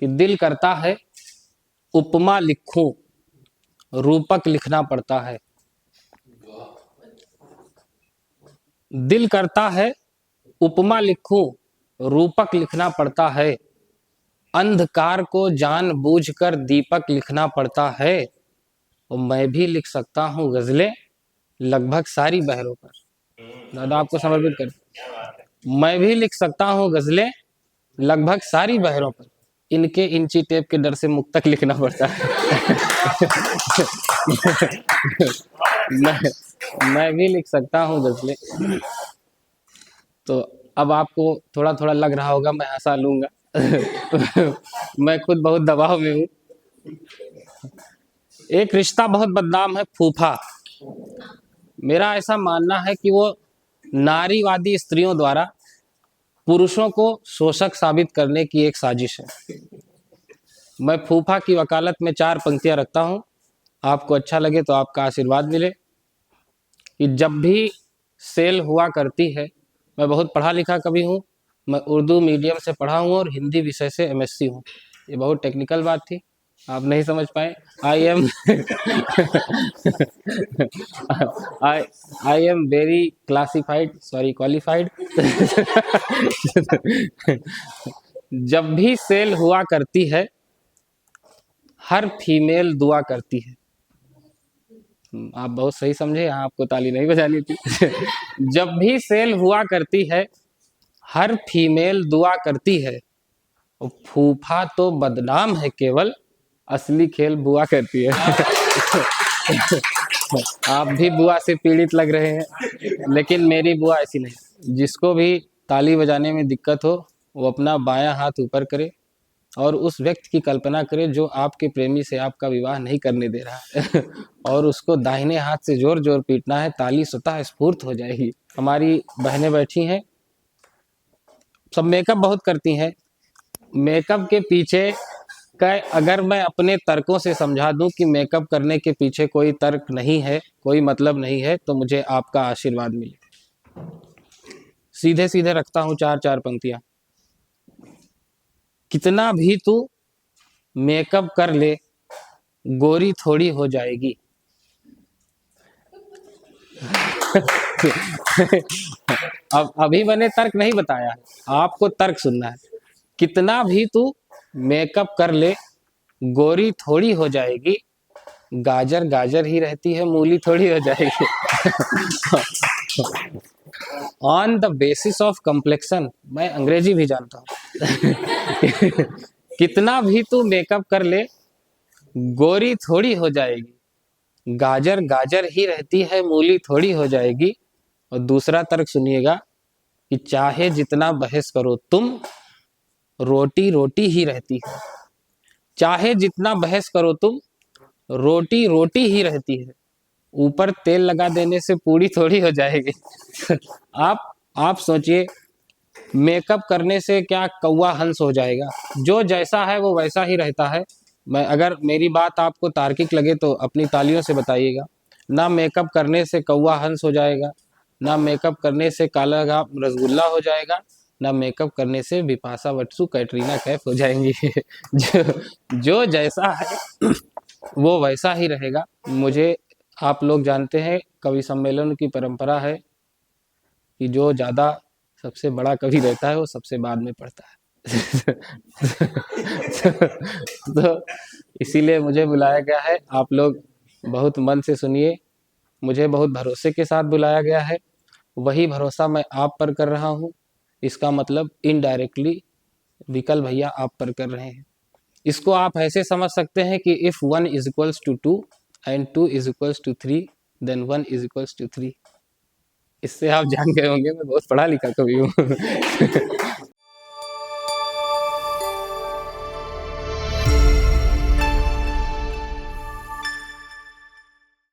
कि दिल करता है उपमा लिखूं, रूपक लिखना पड़ता है। दिल करता है उपमा लिखूं, रूपक लिखना पड़ता है। अंधकार को जानबूझकर दीपक लिखना पड़ता है। और मैं भी लिख सकता हूँ गजलें लगभग सारी बहरों पर। दादा आपको समर्पित कर, मैं भी लिख सकता हूँ गजलें लगभग सारी बहरों पर। इनके इंची टेप के डर से मुक्तक लिखना पड़ता है। मैं मैं भी लिख सकता हूँ गजलें। तो अब आपको थोड़ा थोड़ा लग रहा होगा मैं हंसा लूंगा। मैं खुद बहुत दबाव में हूँ। एक रिश्ता बहुत बदनाम है, फूफा। मेरा ऐसा मानना है कि वो नारीवादी स्त्रियों द्वारा पुरुषों को शोषक साबित करने की एक साजिश है। मैं फूफा की वकालत में 4 पंक्तियां रखता हूं। आपको अच्छा लगे तो आपका आशीर्वाद मिले। कि जब भी सेल हुआ करती है, मैं बहुत पढ़ा लिखा कवि हूँ। मैं उर्दू मीडियम से पढ़ा हूँ और हिंदी विषय से एमएससी हूँ। ये बहुत टेक्निकल बात थी, आप नहीं समझ पाए। I am I I am very classified, sorry qualified. जब भी सेल हुआ करती है, हर फीमेल दुआ करती है। आप बहुत सही समझे, यहाँ आपको ताली नहीं बजानी थी। जब भी सेल हुआ करती है, हर फीमेल दुआ करती है। और फूफा तो बदनाम है केवल, असली खेल बुआ करती है। आप भी बुआ से पीड़ित लग रहे हैं, लेकिन मेरी बुआ ऐसी नहीं। जिसको भी ताली बजाने में दिक्कत हो, वो अपना बायां हाथ ऊपर करे और उस व्यक्ति की कल्पना करे जो आपके प्रेमी से आपका विवाह नहीं करने दे रहा है। और उसको दाहिने हाथ से जोर जोर पीटना है, ताली स्वतः स्फूर्त हो जाएगी। हमारी बहनें बैठी हैं, सब मेकअप बहुत करती हैं। मेकअप के पीछे का अगर मैं अपने तर्कों से समझा दूं कि मेकअप करने के पीछे कोई तर्क नहीं है, कोई मतलब नहीं है, तो मुझे आपका आशीर्वाद मिले। सीधे सीधे रखता हूं 4 पंक्तियां। कितना भी तू मेकअप कर ले, गोरी थोड़ी हो जाएगी। अब अभी मैंने तर्क नहीं बताया, आपको तर्क सुनना है। कितना भी तू मेकअप कर ले, गोरी थोड़ी हो जाएगी। गाजर गाजर ही रहती है, मूली थोड़ी हो जाएगी। On the basis of complexion, मैं अंग्रेजी भी जानता हूँ। कितना भी तू मेकअप कर ले, गोरी थोड़ी हो जाएगी। गाजर गाजर ही रहती है, मूली थोड़ी हो जाएगी। और दूसरा तर्क सुनिएगा कि चाहे जितना बहस करो तुम, रोटी रोटी ही रहती है। चाहे जितना बहस करो तुम, रोटी रोटी ही रहती है। ऊपर तेल लगा देने से पूरी थोड़ी हो जाएगी। आप सोचिए, मेकअप करने से क्या कौवा हंस हो जाएगा? जो जैसा है वो वैसा ही रहता है। मैं अगर मेरी बात आपको तार्किक लगे तो अपनी तालियों से बताइएगा। ना मेकअप करने से कौवा हंस हो जाएगा, ना मेकअप करने से काला घाम रसगुल्ला हो जाएगा, ना मेकअप करने से बिपाशा बसु कैटरीना कैफ हो जाएंगी। जो जैसा है वो वैसा ही रहेगा। मुझे, आप लोग जानते हैं कवि सम्मेलन की परंपरा है कि जो ज़्यादा सबसे बड़ा कवि रहता है वो सबसे बाद में पढ़ता है। तो इसीलिए मुझे बुलाया गया है। आप लोग बहुत मन से सुनिए, मुझे बहुत भरोसे के साथ बुलाया गया है। वही भरोसा मैं आप पर कर रहा हूँ। इसका मतलब इनडायरेक्टली विकल भैया आप पर कर रहे हैं। इसको आप ऐसे समझ सकते हैं कि if 1 is equals to 2 and 2 is equals to 3 then 1 is equals to 3। इससे आप जान गए होंगे मैं बहुत पढ़ा लिखा कवि हूँ।